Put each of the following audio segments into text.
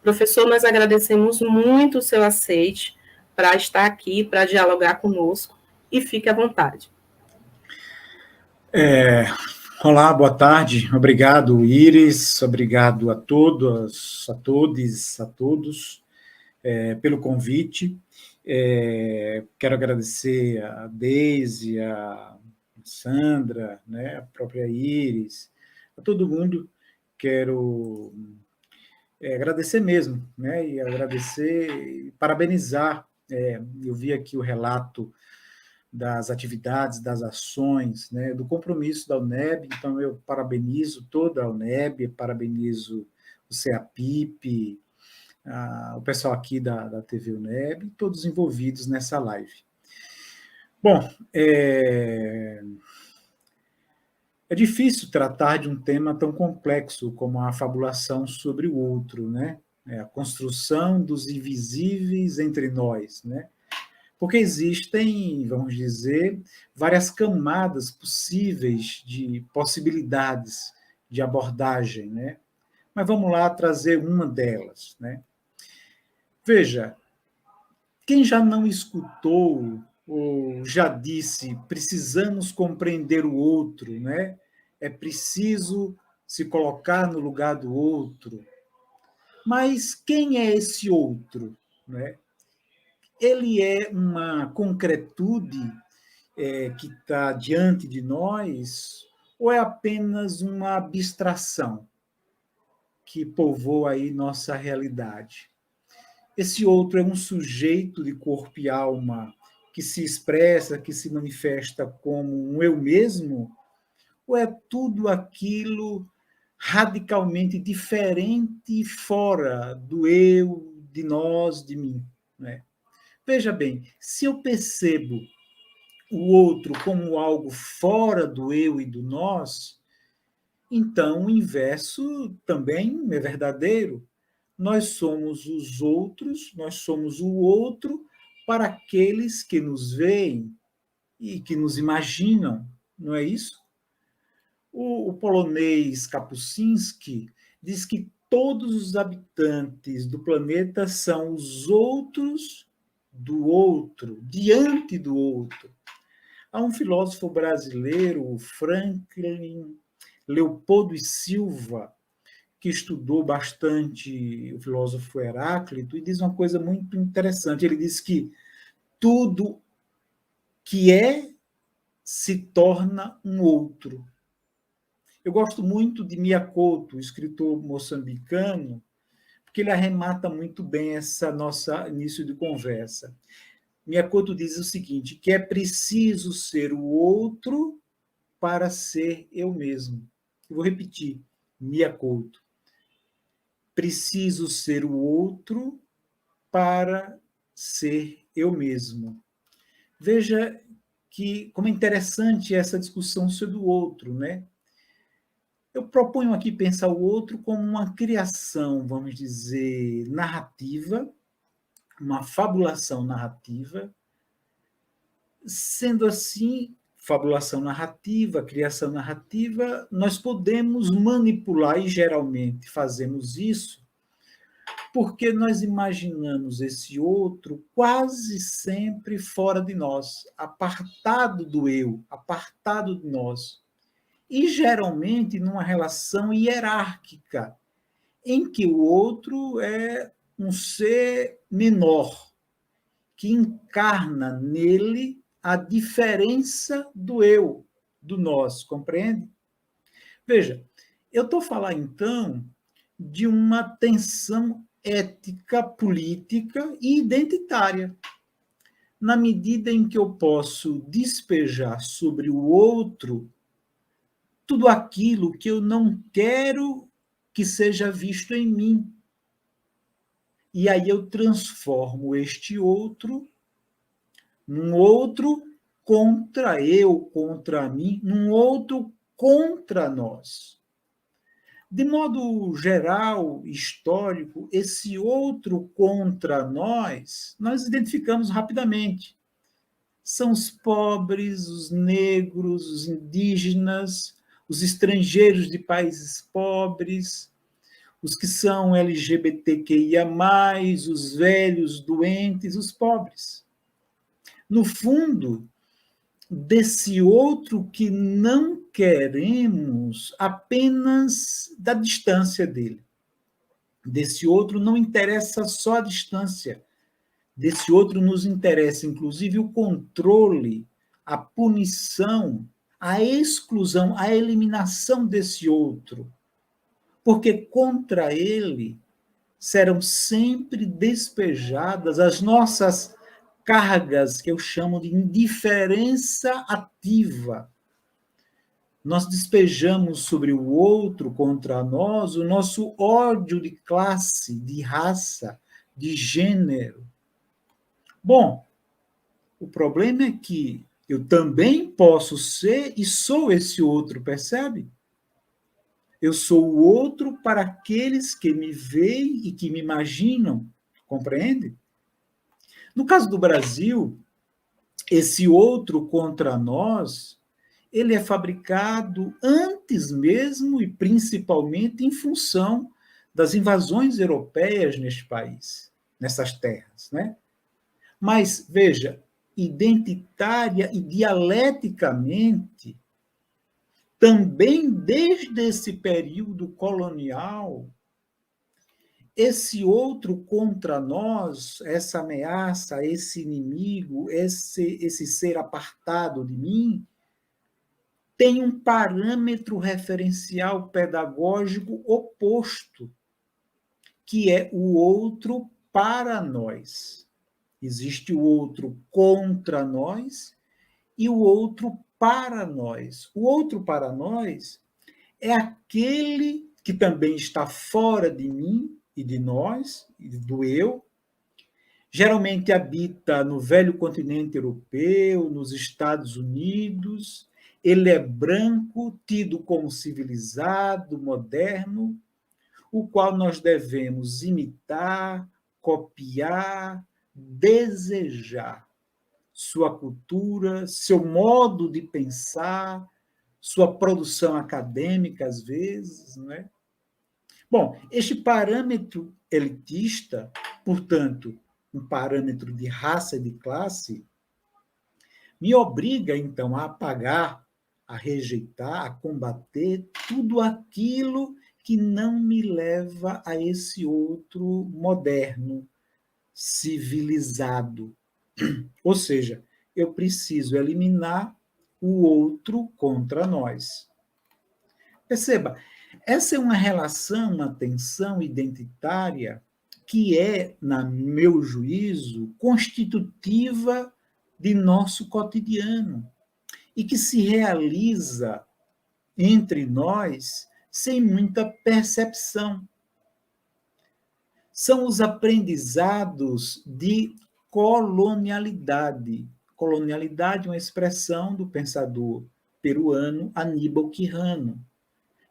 Professor, nós agradecemos muito o seu aceite para estar aqui, para dialogar conosco, e fique à vontade. Olá, boa tarde. Obrigado, Iris. Obrigado a todas, a todos, pelo convite. Quero agradecer a Deise, a Sandra, né, a própria Iris, a todo mundo. Quero agradecer mesmo, né, e agradecer e parabenizar. Eu vi aqui o relato das atividades, das ações, né, do compromisso da UNEB, então eu parabenizo toda a UNEB, parabenizo o CEAPIP, o pessoal aqui da TV UNEB, todos envolvidos nessa live. Bom, é difícil tratar de um tema tão complexo como a fabulação sobre o outro, né? A construção dos invisíveis entre nós, né? Porque existem, vamos dizer, várias camadas possíveis de possibilidades de abordagem, né? Mas vamos lá trazer uma delas, né? Veja, quem já não escutou ou já disse precisamos compreender o outro, né? É preciso se colocar no lugar do outro. Mas quem é esse outro, né? Ele é uma concretude que está diante de nós, ou é apenas uma abstração que povoa aí nossa realidade? Esse outro é um sujeito de corpo e alma que se expressa, que se manifesta como um eu mesmo, ou é tudo aquilo radicalmente diferente fora do eu, de nós, de mim, né? Veja bem, se eu percebo o outro como algo fora do eu e do nós, então o inverso também é verdadeiro. Nós somos os outros, nós somos o outro para aqueles que nos veem e que nos imaginam, não é isso? O polonês Kapuscinski diz que todos os habitantes do planeta são os outros do outro, diante do outro. Há um filósofo brasileiro, o Franklin Leopoldo e Silva, que estudou bastante o filósofo Heráclito, e diz uma coisa muito interessante. Ele diz que tudo que é se torna um outro. Eu gosto muito de Miyakoto, escritor moçambicano, porque ele arremata muito bem essa nossa início de conversa. Miyakoto diz o seguinte, que é preciso ser o outro para ser eu mesmo. Eu vou repetir, Miyakoto. Preciso ser o outro para ser eu mesmo. Veja que como é interessante essa discussão sobre o outro, né? Eu proponho aqui pensar o outro como uma criação, vamos dizer, narrativa, uma fabulação narrativa. Sendo assim, fabulação narrativa, criação narrativa, nós podemos manipular, e geralmente fazemos isso, porque nós imaginamos esse outro quase sempre fora de nós, apartado do eu, apartado de nós. E geralmente numa relação hierárquica, em que o outro é um ser menor, que encarna nele a diferença do eu, do nós, compreende? Veja, eu estou falando, então, de uma tensão ética, política e identitária. Na medida em que eu posso despejar sobre o outro tudo aquilo que eu não quero que seja visto em mim. E aí eu transformo este outro num outro contra eu, contra mim, num outro contra nós. De modo geral, histórico, esse outro contra nós identificamos rapidamente. São os pobres, os negros, os indígenas, os estrangeiros de países pobres, os que são LGBTQIA+, os velhos, doentes, os pobres. No fundo, desse outro que não queremos apenas da distância dele. Desse outro não interessa só a distância. Desse outro nos interessa, inclusive, o controle, a punição, a exclusão, a eliminação desse outro. Porque contra ele serão sempre despejadas as nossas cargas, que eu chamo de indiferença ativa. Nós despejamos sobre o outro, contra nós, o nosso ódio de classe, de raça, de gênero. Bom, o problema é que eu também posso ser e sou esse outro, percebe? Eu sou o outro para aqueles que me veem e que me imaginam, compreende? No caso do Brasil, esse outro contra nós, ele é fabricado antes mesmo e principalmente em função das invasões europeias neste país, nessas terras, né? Mas, veja, identitária e dialeticamente, também desde esse período colonial, esse outro contra nós, essa ameaça, esse inimigo, esse ser apartado de mim, tem um parâmetro referencial pedagógico oposto, que é o outro para nós. Existe o outro contra nós e o outro para nós. O outro para nós é aquele que também está fora de mim e de nós, e do eu, geralmente habita no velho continente europeu, nos Estados Unidos, ele é branco, tido como civilizado, moderno, o qual nós devemos imitar, copiar, desejar sua cultura, seu modo de pensar, sua produção acadêmica, às vezes, não é? Bom, este parâmetro elitista, portanto, um parâmetro de raça e de classe, me obriga, então, a apagar, a rejeitar, a combater tudo aquilo que não me leva a esse outro moderno, civilizado. Ou seja, eu preciso eliminar o outro contra nós. Perceba, essa é uma relação, uma tensão identitária que é, na meu juízo, constitutiva de nosso cotidiano e que se realiza entre nós sem muita percepção. São os aprendizados de colonialidade. Colonialidade é uma expressão do pensador peruano Aníbal Quijano.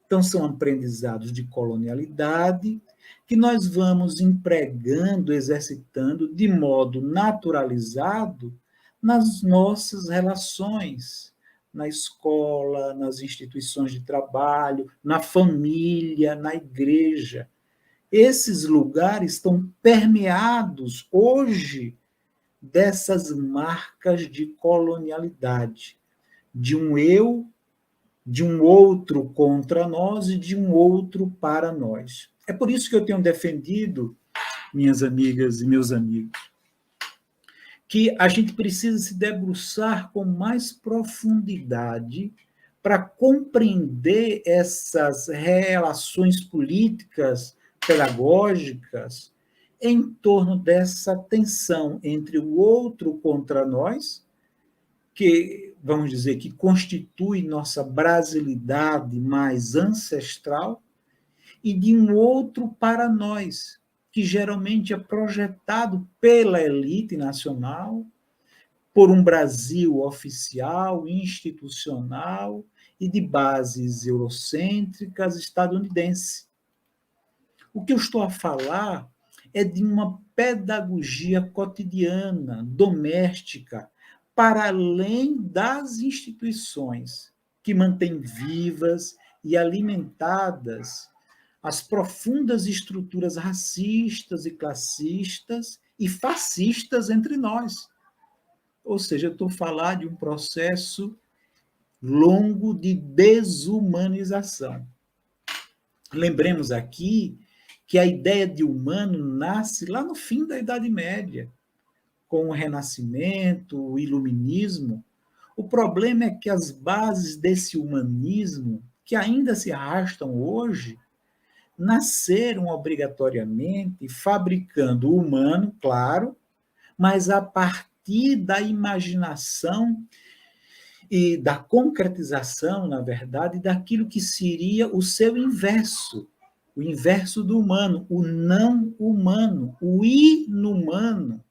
Então, são aprendizados de colonialidade que nós vamos empregando, exercitando de modo naturalizado nas nossas relações, na escola, nas instituições de trabalho, na família, na igreja. Esses lugares estão permeados hoje dessas marcas de colonialidade, de um eu, de um outro contra nós e de um outro para nós. É por isso que eu tenho defendido, minhas amigas e meus amigos, que a gente precisa se debruçar com mais profundidade para compreender essas relações políticas, pedagógicas, em torno dessa tensão entre o outro contra nós, que, vamos dizer, que constitui nossa brasilidade mais ancestral, e de um outro para nós, que geralmente é projetado pela elite nacional, por um Brasil oficial, institucional e de bases eurocêntricas estadunidenses. O que eu estou a falar é de uma pedagogia cotidiana, doméstica, para além das instituições, que mantém vivas e alimentadas as profundas estruturas racistas e classistas e fascistas entre nós. Ou seja, eu estou falando de um processo longo de desumanização. Lembremos aqui que a ideia de humano nasce lá no fim da Idade Média, com o Renascimento, o Iluminismo. O problema é que as bases desse humanismo, que ainda se arrastam hoje, nasceram obrigatoriamente fabricando o humano, claro, mas a partir da imaginação e da concretização, na verdade, daquilo que seria o seu inverso, o inverso do humano, o não humano, o inumano,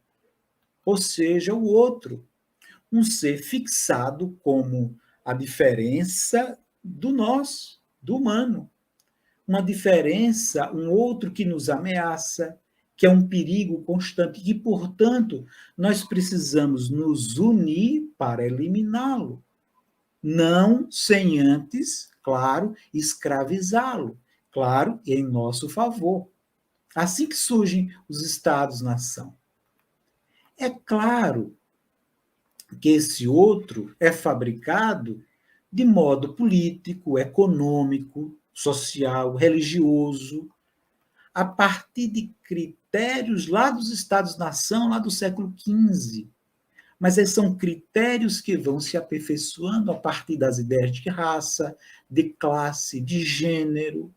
ou seja, o outro, um ser fixado como a diferença do nós, do humano. Uma diferença, um outro que nos ameaça, que é um perigo constante, que, portanto, nós precisamos nos unir para eliminá-lo. Não sem antes, claro, escravizá-lo, claro, em nosso favor. Assim que surgem os Estados-nação. É claro que esse outro é fabricado de modo político, econômico, social, religioso, a partir de critérios lá dos Estados-nação, lá do século XV. Mas esses são critérios que vão se aperfeiçoando a partir das ideias de raça, de classe, de gênero.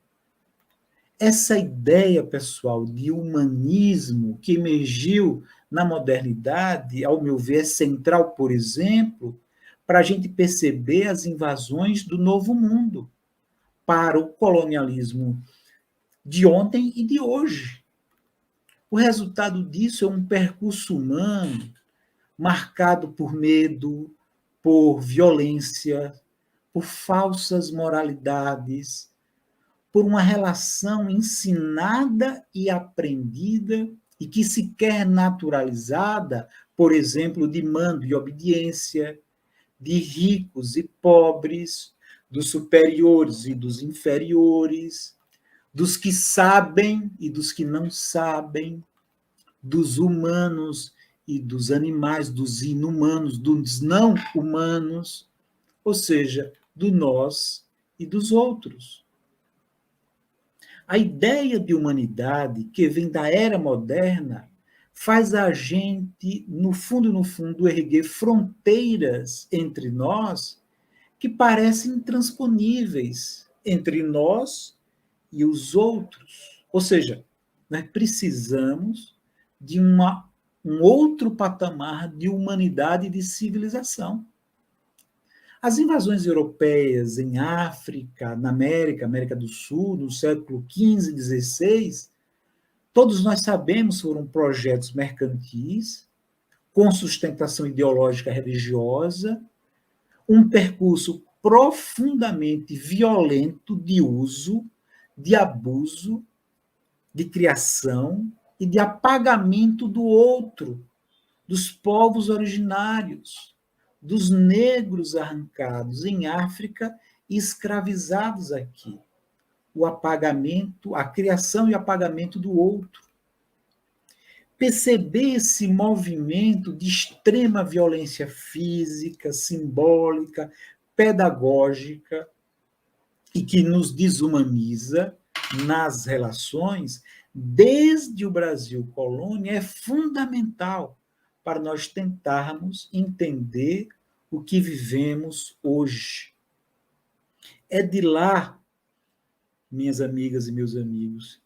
Essa ideia, pessoal, de humanismo que emergiu na modernidade, ao meu ver, é central, por exemplo, para a gente perceber as invasões do Novo Mundo, para o colonialismo de ontem e de hoje. O resultado disso é um percurso humano marcado por medo, por violência, por falsas moralidades, por uma relação ensinada e aprendida e que se quer naturalizada, por exemplo, de mando e obediência, de ricos e pobres, dos superiores e dos inferiores, dos que sabem e dos que não sabem, dos humanos e dos animais, dos inumanos, dos não humanos, ou seja, do nós e dos outros. A ideia de humanidade que vem da era moderna faz a gente, no fundo, erguer fronteiras entre nós que parecem intransponíveis entre nós e os outros. Ou seja, nós precisamos de um outro patamar de humanidade e de civilização. As invasões europeias em África, na América do Sul, no século XV e XVI, todos nós sabemos foram projetos mercantis, com sustentação ideológica religiosa, um percurso profundamente violento de uso, de abuso, de criação e de apagamento do outro, dos povos originários, dos negros arrancados em África e escravizados aqui. O apagamento, a criação e apagamento do outro. Perceber esse movimento de extrema violência física, simbólica, pedagógica e que nos desumaniza nas relações, desde o Brasil colônia, é fundamental para nós tentarmos entender o que vivemos hoje. É de lá, minhas amigas e meus amigos,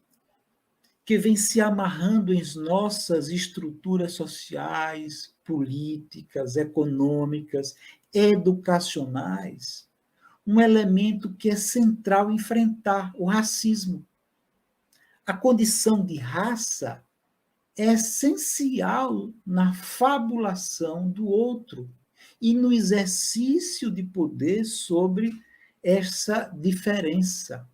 que vem se amarrando em nossas estruturas sociais, políticas, econômicas, educacionais, um elemento que é central enfrentar o racismo. A condição de raça é essencial na fabulação do outro e no exercício de poder sobre essa diferença.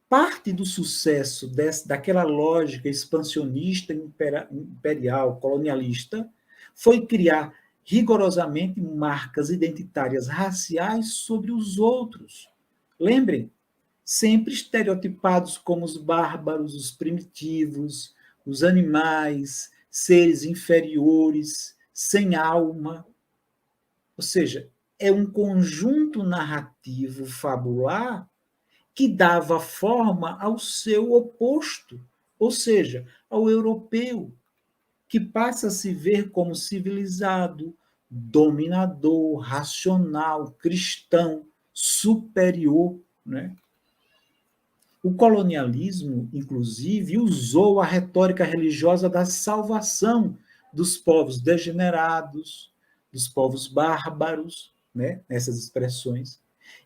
Parte do sucesso daquela lógica expansionista imperial, colonialista, foi criar rigorosamente marcas identitárias raciais sobre os outros. Lembrem, sempre estereotipados como os bárbaros, os primitivos, os animais, seres inferiores, sem alma. Ou seja, é um conjunto narrativo fabular que dava forma ao seu oposto, ou seja, ao europeu, que passa a se ver como civilizado, dominador, racional, cristão, superior, né? O colonialismo, inclusive, usou a retórica religiosa da salvação dos povos degenerados, dos povos bárbaros, né? Essas expressões,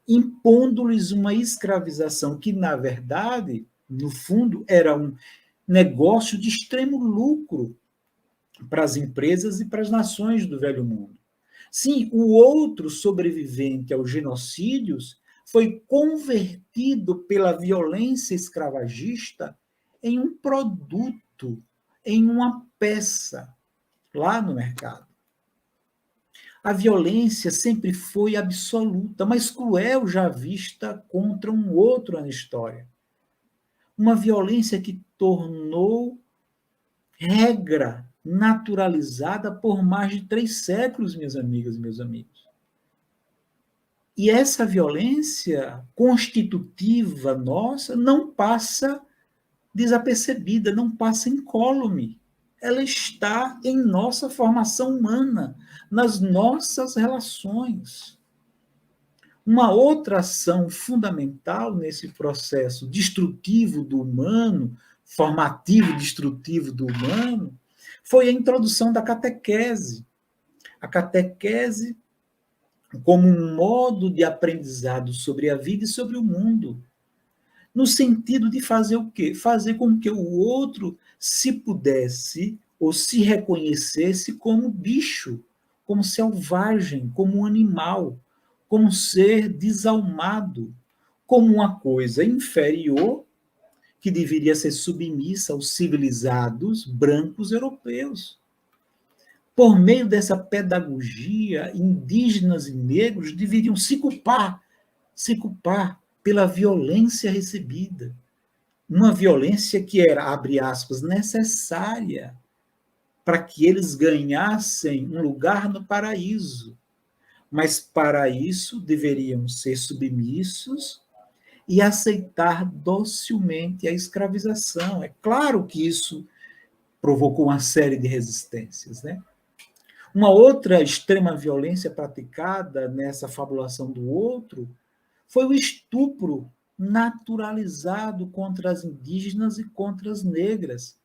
impondo-lhes uma escravização que, na verdade, no fundo, era um negócio de extremo lucro para as empresas e para as nações do Velho Mundo. Sim, o outro sobrevivente aos genocídios foi convertido pela violência escravagista em um produto, em uma peça, lá no mercado. A violência sempre foi absoluta, mas cruel já vista contra um outro na história. Uma violência que tornou regra naturalizada por mais de 3 séculos, minhas amigas e meus amigos. E essa violência constitutiva nossa não passa desapercebida, não passa incólume. Ela está em nossa formação humana, nas nossas relações. Uma outra ação fundamental nesse processo destrutivo do humano, formativo destrutivo do humano, foi a introdução da catequese. A catequese como um modo de aprendizado sobre a vida e sobre o mundo, no sentido de fazer o quê? Fazer com que o outro se pudesse ou se reconhecesse como bicho, como selvagem, como um animal, como um ser desalmado, como uma coisa inferior que deveria ser submissa aos civilizados brancos europeus. Por meio dessa pedagogia, indígenas e negros deveriam se culpar pela violência recebida. Uma violência que era, abre aspas, necessária para que eles ganhassem um lugar no paraíso. Mas para isso deveriam ser submissos e aceitar docilmente a escravização. É claro que isso provocou uma série de resistências, né? Uma outra extrema violência praticada nessa fabulação do outro foi o estupro naturalizado contra as indígenas e contra as negras,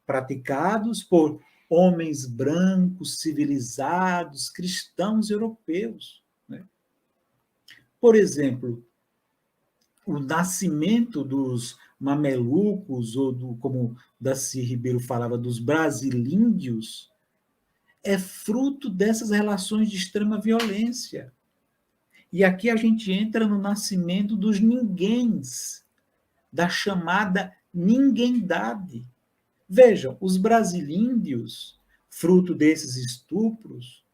praticados por homens brancos, civilizados, cristãos europeus, né? Por exemplo, o nascimento dos mamelucos, ou como Darcy Ribeiro falava, dos brasilíndios, é fruto dessas relações de extrema violência. E aqui a gente entra no nascimento dos ninguéms, da chamada ninguém-dade. Vejam, os brasilíndios, fruto desses estupros,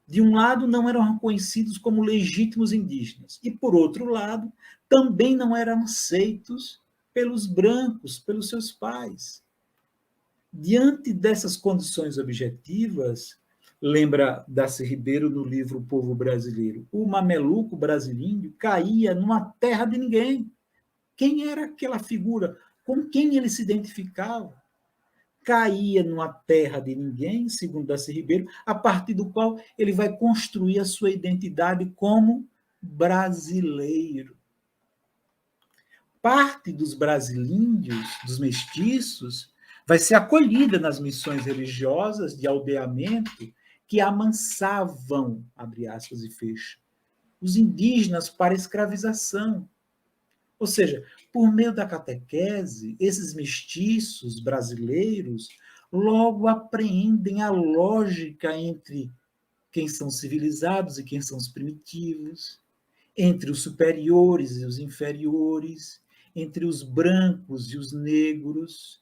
de um lado não eram reconhecidos como legítimos indígenas, e por outro lado, também não eram aceitos pelos brancos, pelos seus pais. Diante dessas condições objetivas, lembra Darcy Ribeiro no livro O Povo Brasileiro, o mameluco brasileiro caía numa terra de ninguém. Quem era aquela figura? Com quem ele se identificava? Caía numa terra de ninguém, segundo Darcy Ribeiro, a partir do qual ele vai construir a sua identidade como brasileiro. Parte dos brasilíndios, dos mestiços, vai ser acolhida nas missões religiosas de aldeamento que amansavam, abre aspas e fecha, os indígenas para a escravização. Ou seja, por meio da catequese, esses mestiços brasileiros logo apreendem a lógica entre quem são civilizados e quem são os primitivos, entre os superiores e os inferiores, entre os brancos e os negros,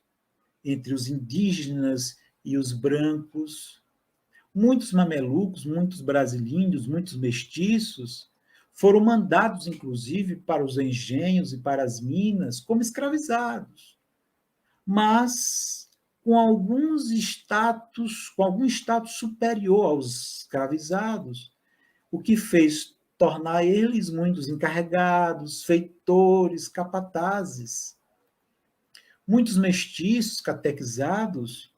entre os indígenas e os brancos. Muitos mamelucos, muitos brasileiros, muitos mestiços foram mandados, inclusive, para os engenhos e para as minas como escravizados, mas com algum status superior aos escravizados, o que fez tornar eles muitos encarregados, feitores, capatazes. Muitos mestiços catequizados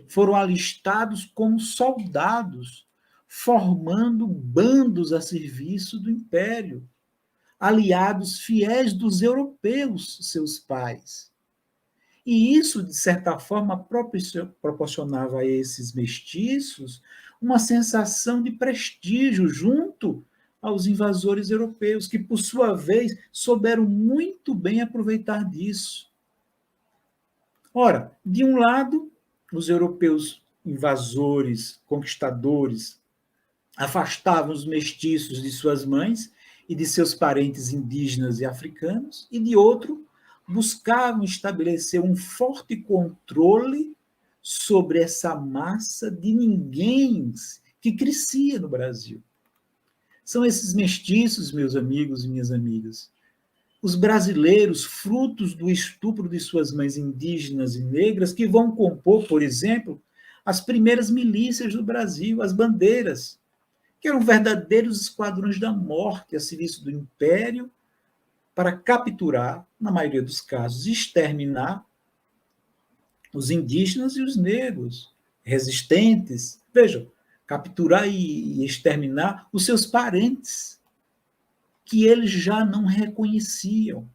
foram alistados como soldados, formando bandos a serviço do império, aliados fiéis dos europeus, seus pais. E isso, de certa forma, proporcionava a esses mestiços uma sensação de prestígio junto aos invasores europeus, que, por sua vez, souberam muito bem aproveitar disso. Ora, de um lado, os europeus invasores, conquistadores, afastavam os mestiços de suas mães e de seus parentes indígenas e africanos, e de outro, buscavam estabelecer um forte controle sobre essa massa de ninguém que crescia no Brasil. São esses mestiços, meus amigos e minhas amigas, os brasileiros, frutos do estupro de suas mães indígenas e negras, que vão compor, por exemplo, as primeiras milícias do Brasil, as bandeiras, que eram verdadeiros esquadrões da morte a serviço do Império, para capturar, na maioria dos casos, exterminar os indígenas e os negros, resistentes. Vejam, capturar e exterminar os seus parentes, que eles já não reconheciam.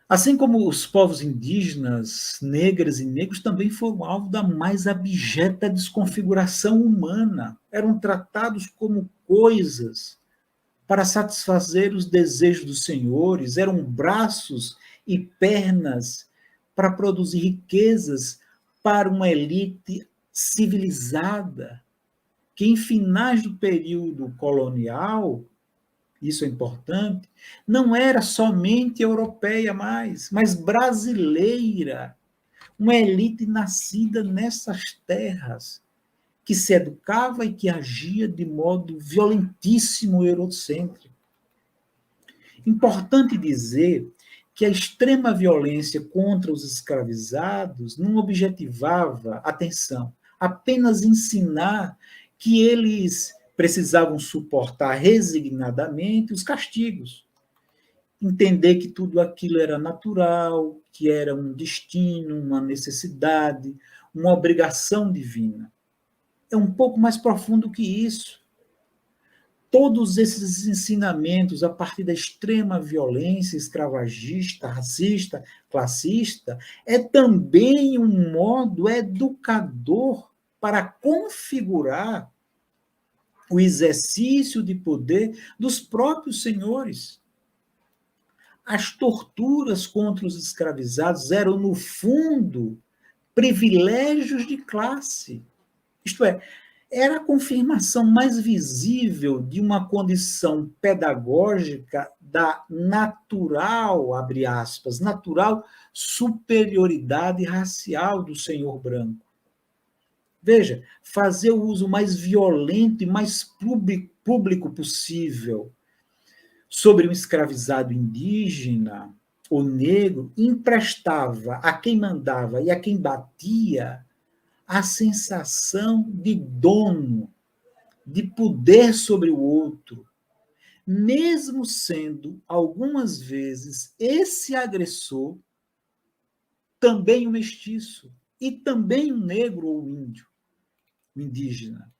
Assim como os povos indígenas, negras e negros, também foram alvo da mais abjeta desconfiguração humana. Eram tratados como coisas para satisfazer os desejos dos senhores, eram braços e pernas para produzir riquezas para uma elite civilizada, que em finais do período colonial, isso é importante, não era somente europeia mais, mas brasileira, uma elite nascida nessas terras, que se educava e que agia de modo violentíssimo e eurocêntrico. Importante dizer que a extrema violência contra os escravizados não objetivava, atenção, apenas ensinar que eles precisavam suportar resignadamente os castigos, entender que tudo aquilo era natural, que era um destino, uma necessidade, uma obrigação divina. É um pouco mais profundo que isso. Todos esses ensinamentos, a partir da extrema violência escravagista, racista, classista, é também um modo educador para configurar o exercício de poder dos próprios senhores. As torturas contra os escravizados eram, no fundo, privilégios de classe. Isto é, era a confirmação mais visível de uma condição pedagógica da natural, abre aspas, natural superioridade racial do senhor branco. Veja, fazer o uso mais violento e mais público possível sobre um escravizado indígena ou negro emprestava a quem mandava e a quem batia a sensação de dono, de poder sobre o outro, mesmo sendo, algumas vezes, esse agressor também um mestiço e também um negro ou índio, o indígena.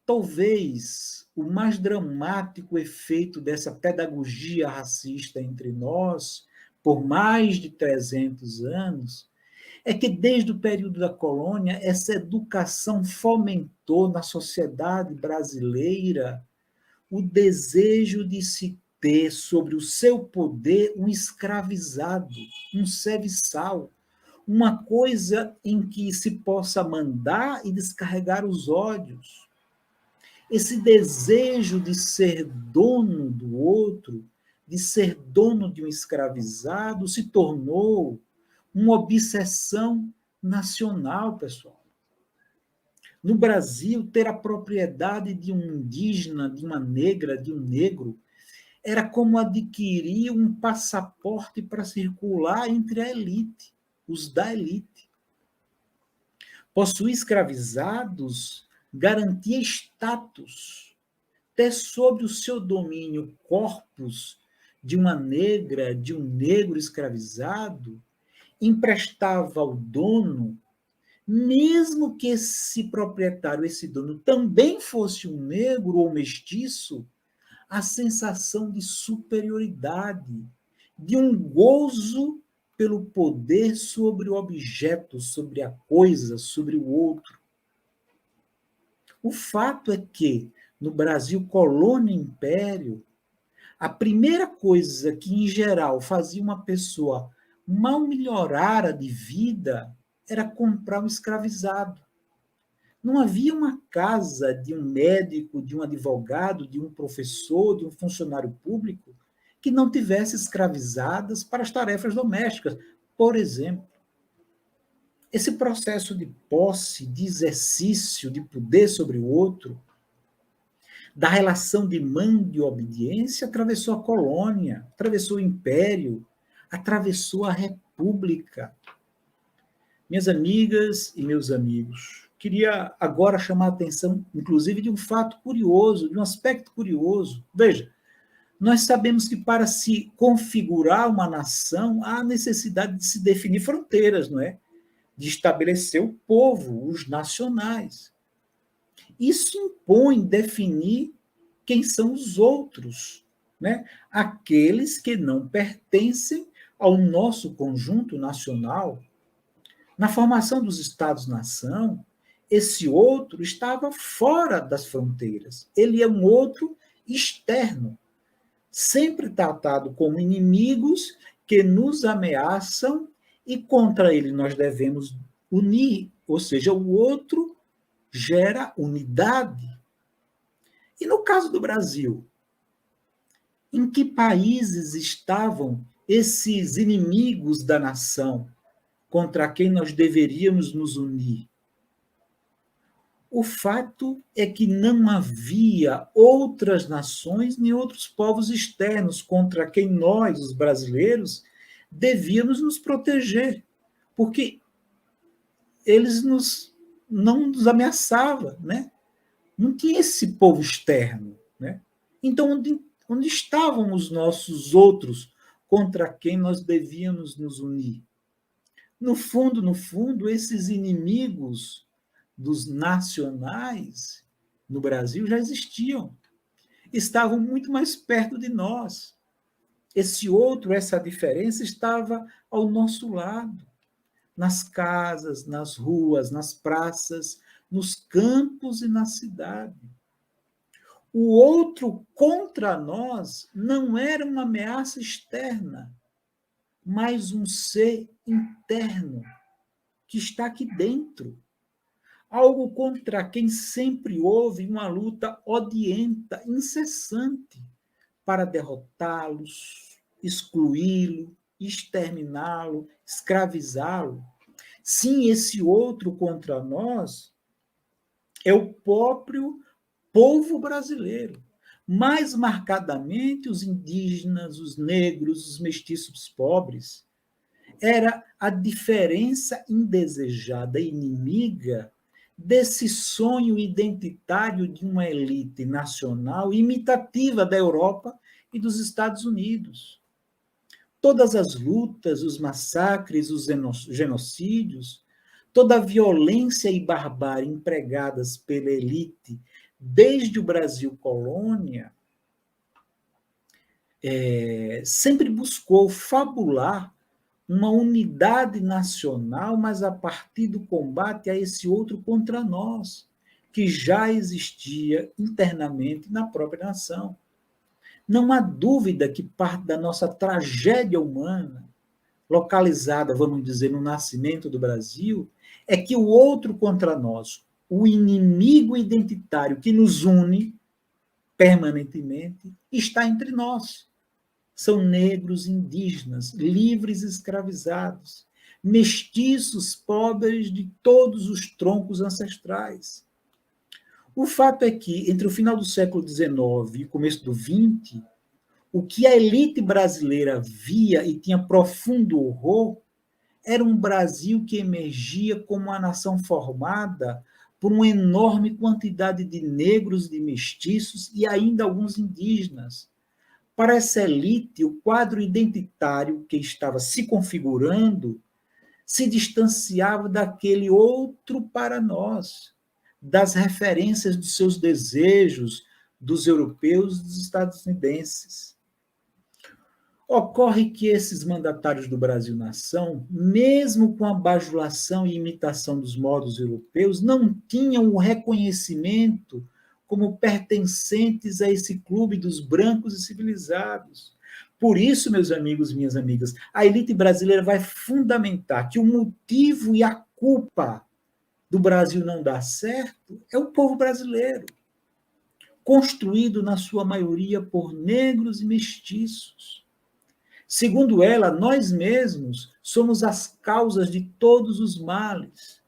Talvez o mais dramático efeito dessa pedagogia racista entre nós, por mais de 300 anos, é que desde o período da colônia, essa educação fomentou na sociedade brasileira o desejo de se ter sobre o seu poder um escravizado, um serviçal, uma coisa em que se possa mandar e descarregar os ódios. Esse desejo de ser dono do outro, de ser dono de um escravizado, se tornou uma obsessão nacional, pessoal. No Brasil, ter a propriedade de um indígena, de uma negra, de um negro, era como adquirir um passaporte para circular entre a elite, os da elite. Possuir escravizados garantia status. Ter sob o seu domínio corpos de uma negra, de um negro escravizado, emprestava ao dono, mesmo que esse proprietário, esse dono, também fosse um negro ou mestiço, a sensação de superioridade, de um gozo pelo poder sobre o objeto, sobre a coisa, sobre o outro. O fato é que, no Brasil, colônia e império, a primeira coisa que, em geral, fazia uma pessoa mal melhorara de vida era comprar um escravizado. Não havia uma casa de um médico, de um advogado, de um professor, de um funcionário público que não tivesse escravizadas para as tarefas domésticas. Por exemplo, esse processo de posse, de exercício de poder sobre o outro, da relação de mando e obediência, atravessou a colônia, atravessou o império, atravessou a república. Minhas amigas e meus amigos, queria agora chamar a atenção, inclusive, de um fato curioso, de um aspecto curioso. Veja, nós sabemos que para se configurar uma nação, há necessidade de se definir fronteiras, não é? De estabelecer o povo, os nacionais. Isso impõe definir quem são os outros, né? Aqueles que não pertencem ao nosso conjunto nacional. Na formação dos Estados-nação, esse outro estava fora das fronteiras. Ele é um outro externo, sempre tratado como inimigos que nos ameaçam e contra ele nós devemos unir, ou seja, o outro gera unidade. E no caso do Brasil, em que países estavam esses inimigos da nação contra quem nós deveríamos nos unir? O fato é que não havia outras nações nem outros povos externos contra quem nós, os brasileiros, devíamos nos proteger, porque eles não nos ameaçavam, né? Não tinha esse povo externo, né? Então, onde estavam os nossos outros contra quem nós devíamos nos unir? No fundo, esses inimigos dos nacionais no Brasil já existiam. Estavam muito mais perto de nós. Esse outro, essa diferença, estava ao nosso lado, nas casas, nas ruas, nas praças, nos campos e na cidade. O outro contra nós não era uma ameaça externa, mas um ser interno que está aqui dentro. Algo contra quem sempre houve uma luta odienta, incessante, para derrotá-los, excluí-lo, exterminá-lo, escravizá-lo. Sim, esse outro contra nós é o próprio povo brasileiro, mais marcadamente os indígenas, os negros, os mestiços pobres. Era a diferença indesejada e inimiga desse sonho identitário de uma elite nacional imitativa da Europa e dos Estados Unidos. Todas as lutas, os massacres, os genocídios, toda a violência e barbárie empregadas pela elite desde o Brasil colônia, sempre buscou fabular uma unidade nacional, mas a partir do combate a esse outro contra nós, que já existia internamente na própria nação. Não há dúvida que parte da nossa tragédia humana, localizada, vamos dizer, no nascimento do Brasil, é que o outro contra nós, o inimigo identitário que nos une permanentemente, está entre nós. São negros indígenas, livres escravizados, mestiços pobres de todos os troncos ancestrais. O fato é que, entre o final do século XIX e o começo do XX, o que a elite brasileira via e tinha profundo horror era um Brasil que emergia como uma nação formada por uma enorme quantidade de negros, de mestiços e ainda alguns indígenas. Para essa elite, o quadro identitário que estava se configurando se distanciava daquele outro para nós, das referências dos seus desejos, dos europeus e dos estadunidenses. Ocorre que esses mandatários do Brasil-nação, mesmo com a bajulação e imitação dos modos europeus, não tinham o reconhecimento como pertencentes a esse clube dos brancos e civilizados. Por isso, meus amigos e minhas amigas, a elite brasileira vai fundamentar que o motivo e a culpa do Brasil não dar certo é o povo brasileiro, construído na sua maioria por negros e mestiços. Segundo ela, nós mesmos somos as causas de todos os males.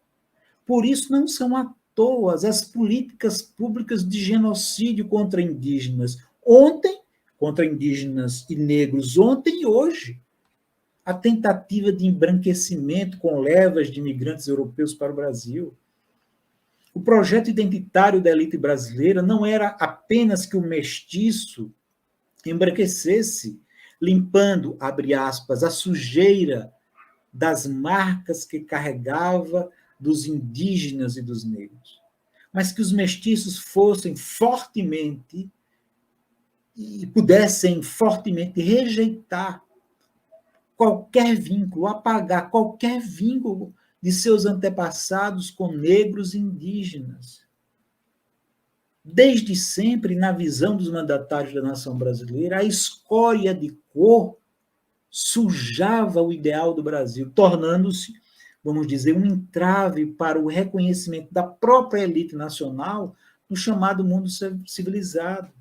Por isso, não são à toa as políticas públicas de genocídio contra indígenas. Ontem, contra indígenas e negros, ontem e hoje. A tentativa de embranquecimento com levas de imigrantes europeus para o Brasil. O projeto identitário da elite brasileira não era apenas que o mestiço embranquecesse, limpando, abre aspas, a sujeira das marcas que carregava dos indígenas e dos negros, mas que os mestiços fossem fortemente e pudessem fortemente rejeitar qualquer vínculo, apagar qualquer vínculo de seus antepassados com negros e indígenas. Desde sempre, na visão dos mandatários da nação brasileira, a escória de cor sujava o ideal do Brasil, tornando-se, vamos dizer, um entrave para o reconhecimento da própria elite nacional no chamado mundo civilizado.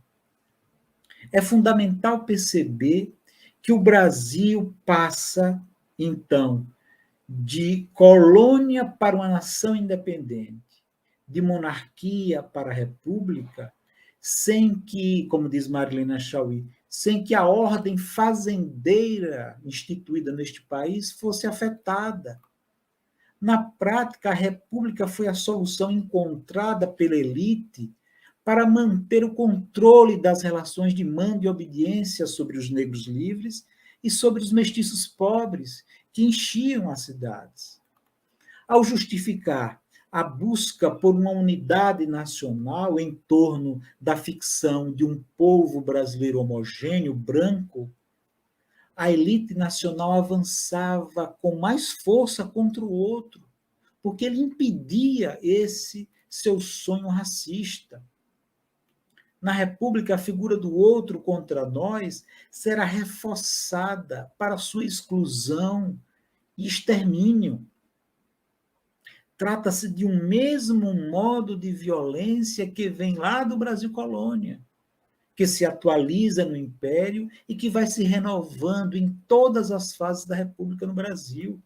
É fundamental perceber que o Brasil passa, então, de colônia para uma nação independente, de monarquia para república, sem que, como diz Marilena Chaui, sem que a ordem fazendeira instituída neste país fosse afetada. Na prática, a república foi a solução encontrada pela elite para manter o controle das relações de mando e obediência sobre os negros livres e sobre os mestiços pobres que enchiam as cidades. Ao justificar a busca por uma unidade nacional em torno da ficção de um povo brasileiro homogêneo, branco, a elite nacional avançava com mais força contra o outro, porque ele impedia esse seu sonho racista. Na República, a figura do outro contra nós será reforçada para sua exclusão e extermínio. Trata-se de um mesmo modo de violência que vem lá do Brasil colônia, que se atualiza no Império e que vai se renovando em todas as fases da República no Brasil.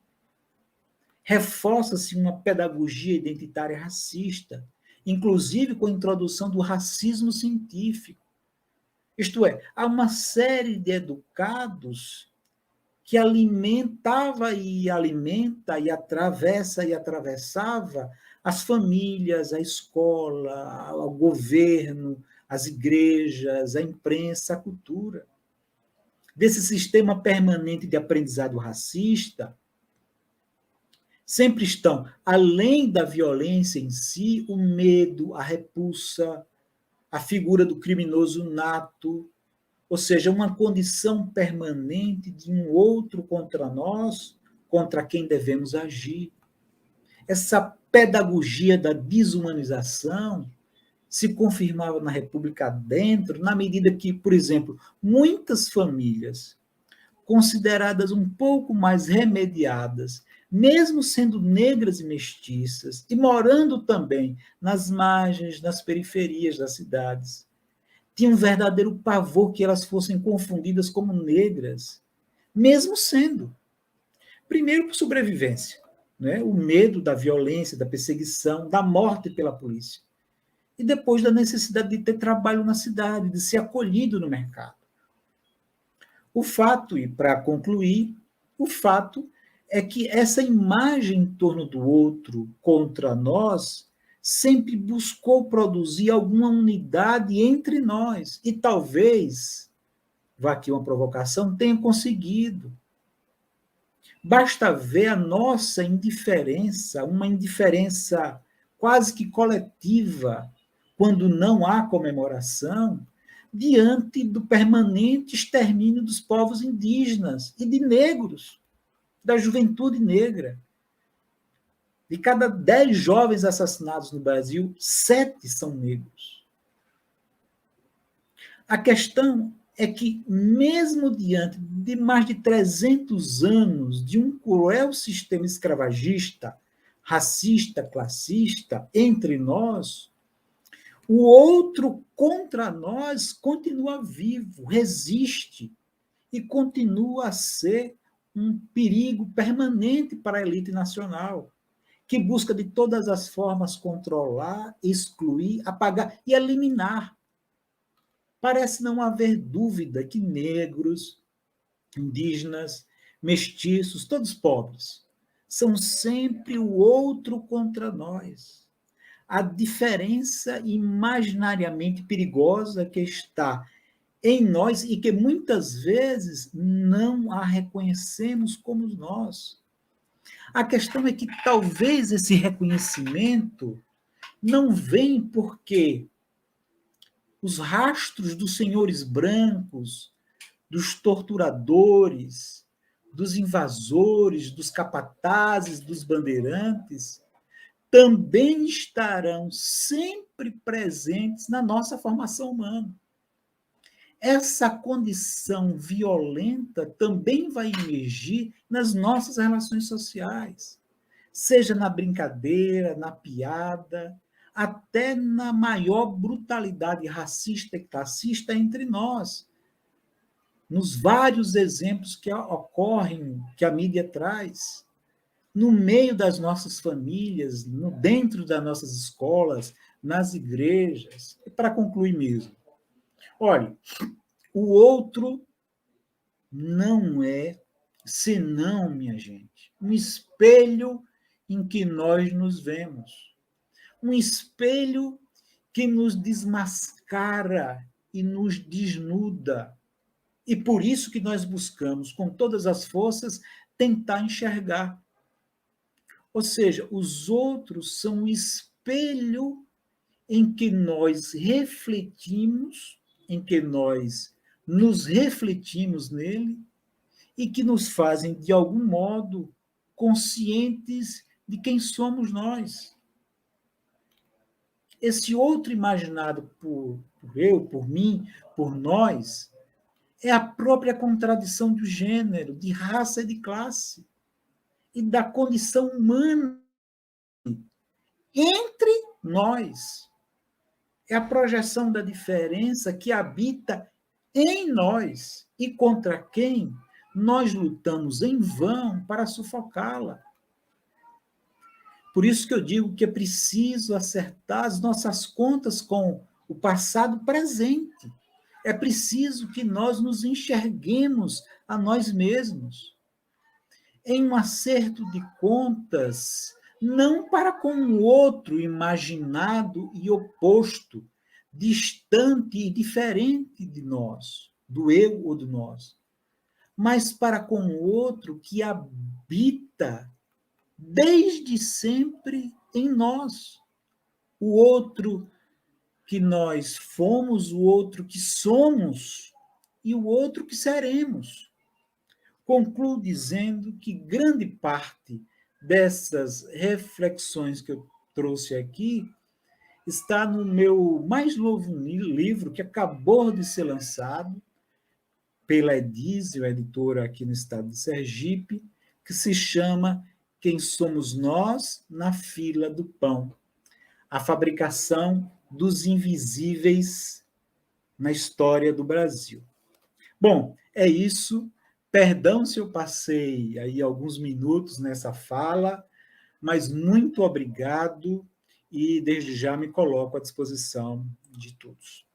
Reforça-se uma pedagogia identitária racista, inclusive com a introdução do racismo científico. Isto é, há uma série de educados que alimentava e alimenta e atravessa e atravessava as famílias, a escola, o governo, as igrejas, a imprensa, a cultura. Desse sistema permanente de aprendizado racista, sempre estão, além da violência em si, o medo, a repulsa, a figura do criminoso nato, ou seja, uma condição permanente de um outro contra nós, contra quem devemos agir. Essa pedagogia da desumanização se confirmava na República dentro, na medida que, por exemplo, muitas famílias consideradas um pouco mais remediadas, mesmo sendo negras e mestiças, e morando também nas margens, nas periferias das cidades, tinham um verdadeiro pavor que elas fossem confundidas como negras, mesmo sendo. Primeiro, por sobrevivência, né? O medo da violência, da perseguição, da morte pela polícia. e depois da necessidade de ter trabalho na cidade, de ser acolhido no mercado. O fato, e para concluir, o fato é que essa imagem em torno do outro contra nós sempre buscou produzir alguma unidade entre nós. E talvez, vá aqui uma provocação, tenha conseguido. Basta ver a nossa indiferença, uma indiferença quase que coletiva, quando não há comemoração, diante do permanente extermínio dos povos indígenas e de negros, da juventude negra. De cada 10 jovens assassinados no Brasil, 7 são negros. A questão é que, mesmo diante de mais de 300 anos de um cruel sistema escravagista, racista, classista, entre nós, o outro contra nós continua vivo, resiste e continua a ser um perigo permanente para a elite nacional, que busca de todas as formas controlar, excluir, apagar e eliminar. Parece não haver dúvida que negros, indígenas, mestiços, todos pobres, são sempre o outro contra nós. A diferença imaginariamente perigosa que está em nós e que muitas vezes não a reconhecemos como nós. A questão é que talvez esse reconhecimento não vem porque os rastros dos senhores brancos, dos torturadores, dos invasores, dos capatazes, dos bandeirantes, também estarão sempre presentes na nossa formação humana. Essa condição violenta também vai emergir nas nossas relações sociais, seja na brincadeira, na piada, até na maior brutalidade racista e classista entre nós, nos vários exemplos que ocorrem, que a mídia traz, no meio das nossas famílias, dentro das nossas escolas, nas igrejas. E para concluir mesmo, olha, o outro não é senão, minha gente, um espelho em que nós nos vemos. Um espelho que nos desmascara e nos desnuda. E por isso que nós buscamos, com todas as forças, tentar enxergar. Ou seja, os outros são um espelho em que nós refletimos, em que nós nos refletimos nele e que nos fazem, de algum modo, conscientes de quem somos nós. Esse outro imaginado por eu, por mim, por nós, é a própria contradição do gênero, de raça e de classe, e da condição humana entre nós. É a projeção da diferença que habita em nós e contra quem nós lutamos em vão para sufocá-la. Por isso que eu digo que é preciso acertar as nossas contas com o passado presente. É preciso que nós nos enxerguemos a nós mesmos em um acerto de contas, não para com o outro imaginado e oposto, distante e diferente de nós, do eu ou do nós, mas para com o outro que habita desde sempre em nós. O outro que nós fomos, o outro que somos e o outro que seremos. Concluo dizendo que grande parte dessas reflexões que eu trouxe aqui está no meu mais novo livro, que acabou de ser lançado pela Edísio, editora aqui no estado de Sergipe, que se chama Quem Somos Nós na Fila do Pão. A fabricação dos invisíveis na história do Brasil. Bom, é isso. Perdão se eu passei aí alguns minutos nessa fala, mas muito obrigado e desde já me coloco à disposição de todos.